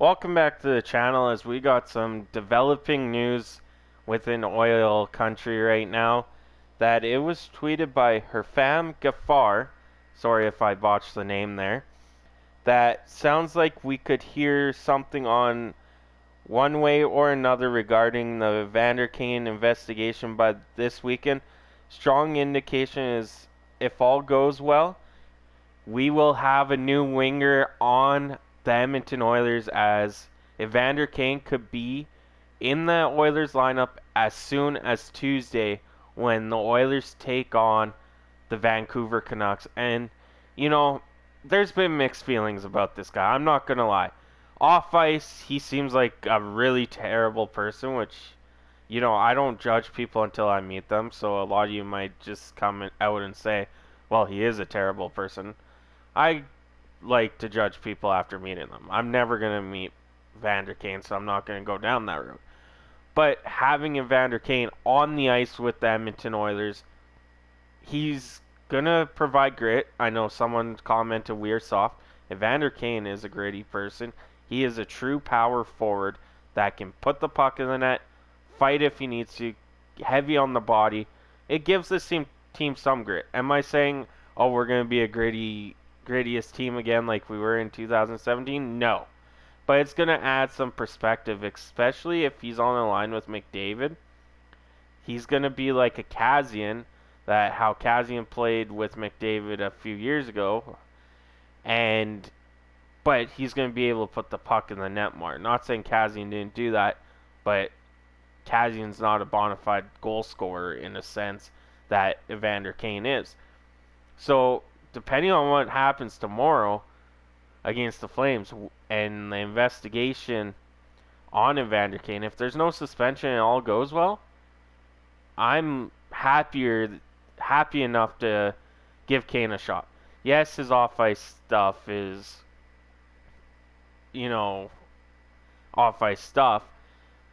Welcome back to the channel as we got some developing news within oil country right now that it was tweeted by Herfam Gafar, sorry if I botched the name there, that sounds like we could hear something on one way or another regarding the Evander Kane investigation by this weekend. Strong indication is if all goes well, we will have a new winger on the Edmonton Oilers as Evander Kane could be in the Oilers lineup as soon as Tuesday when the Oilers take on the Vancouver Canucks. And, you know, there's been mixed feelings about this guy. I'm not going to lie. Off ice, he seems like a really terrible person, which, I don't judge people until I meet them. So a lot of you might just come out and say, well, he is a terrible person. I like to judge people after meeting them. I'm never going to meet Evander Kane, so I'm not going to go down that route. But having Evander Kane on the ice with the Edmonton Oilers, he's going to provide grit. I know someone commented we're soft. Evander Kane is a gritty person. He is a true power forward that can put the puck in the net, fight if he needs to, heavy on the body. It gives this team some grit. Am I saying, oh, we're going to be a grittiest team again like we were in 2017? No. But it's going to add some perspective, especially if he's on the line with McDavid. He's going to be like a Kassian, that how Kassian played with McDavid a few years ago. But he's going to be able to put the puck in the net more. Not saying Kassian didn't do that, but Kassian's not a bona fide goal scorer in a sense that Evander Kane is. So, depending on what happens tomorrow against the Flames and the investigation on Evander Kane, if there's no suspension and it all goes well, I'm happy enough to give Kane a shot. Yes, his off-ice stuff is, off-ice stuff,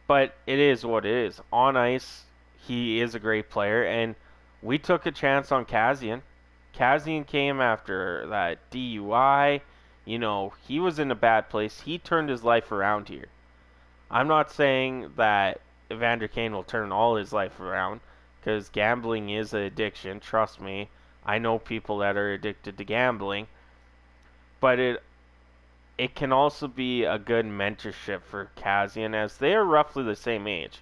but it is what it is. On ice, he is a great player, and we took a chance on Kassian. Kassian came after that DUI. He was in a bad place. He turned his life around here. I'm not saying that Evander Kane will turn all his life around, because gambling is an addiction. Trust me. I know people that are addicted to gambling. But it can also be a good mentorship for Kassian, as they are roughly the same age.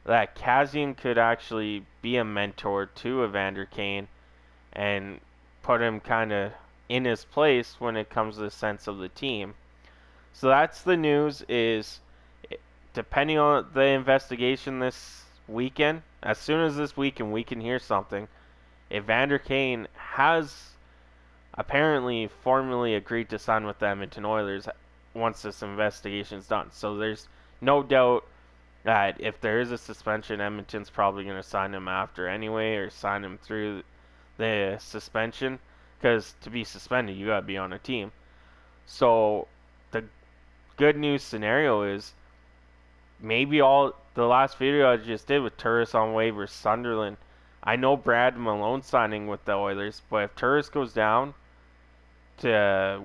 That Kassian could actually be a mentor to Evander Kane and put him kind of in his place when it comes to the sense of the team. So that's the news. Is depending on the investigation this weekend, as soon as this weekend we can hear something, Evander Kane has apparently formally agreed to sign with the Edmonton Oilers once this investigation is done. So there's no doubt that if there is a suspension, Edmonton's probably going to sign him after anyway, or sign him through the suspension, because to be suspended, you got to be on a team. So the good news scenario is maybe all the last video I just did with Turris on waivers, Sunderland. I know Brad Malone signing with the Oilers, but if Turris goes down to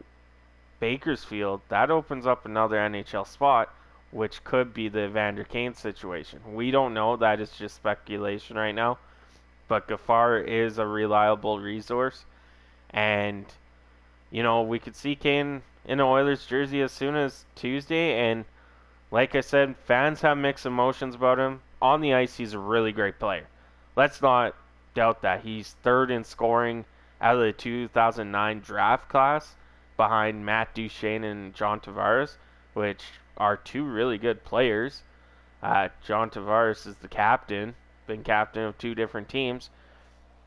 Bakersfield, that opens up another NHL spot, which could be the Evander Kane situation. We don't know. That is just speculation right now. But Gafar is a reliable resource. And, we could see Kane in an Oilers jersey as soon as Tuesday. And like I said, fans have mixed emotions about him. On the ice, he's a really great player. Let's not doubt that. He's third in scoring out of the 2009 draft class behind Matt Duchene and John Tavares, which are two really good players. John Tavares is the captain, been captain of two different teams.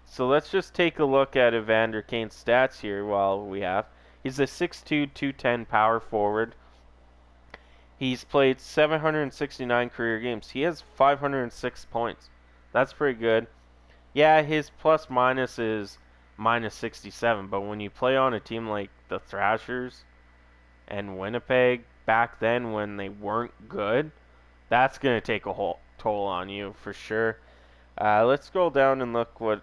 So let's just take a look at Evander Kane's stats here while we have. He's a 6'2", 210 power forward. He's played 769 career games. He has 506 points. That's pretty good. Yeah, his plus minus is minus 67, but when you play on a team like the Thrashers and Winnipeg back then when they weren't good, that's going to take a whole toll on you for sure. Let's scroll down and look what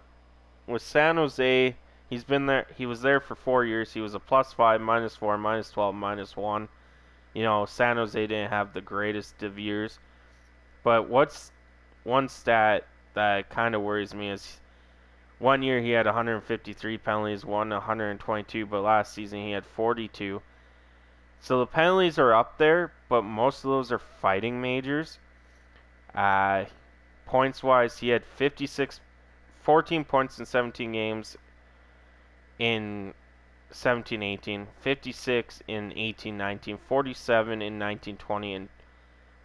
with San Jose. He was there for 4 years. He was a plus 5, minus 4, minus 12, minus 1. You know, San Jose didn't have the greatest of years. But what's one stat that kind of worries me is one year he had 153 penalties, one 122, but last season he had 42. So the penalties are up there, but most of those are fighting majors. Uh, Points wise, he had 14 points in 17 games in 17-18, 56 in 18-19, 47 in 19-20, and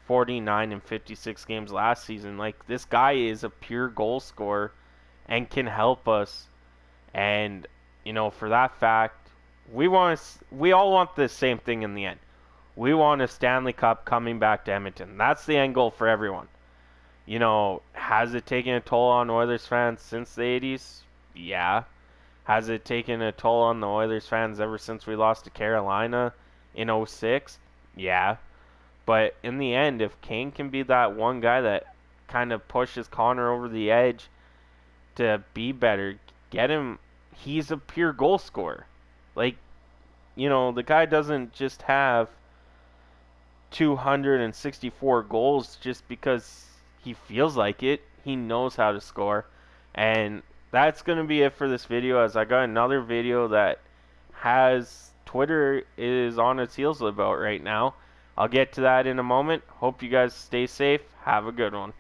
49 in 56 games last season. Like, this guy is a pure goal scorer and can help us. And, you know, for that fact, we all want the same thing in the end. We want a Stanley Cup coming back to Edmonton. That's the end goal for everyone. You know, has it taken a toll on Oilers fans since the 80s? Yeah. Has it taken a toll on the Oilers fans ever since we lost to Carolina in 06? Yeah. But in the end, if Kane can be that one guy that kind of pushes Connor over the edge to be better, get him. He's a pure goal scorer. Like, you know, the guy doesn't just have 264 goals just because he feels like it. He knows how to score. And that's going to be it for this video, as I got another video that has Twitter is on its heels about right now. I'll get to that in a moment. Hope you guys stay safe. Have a good one.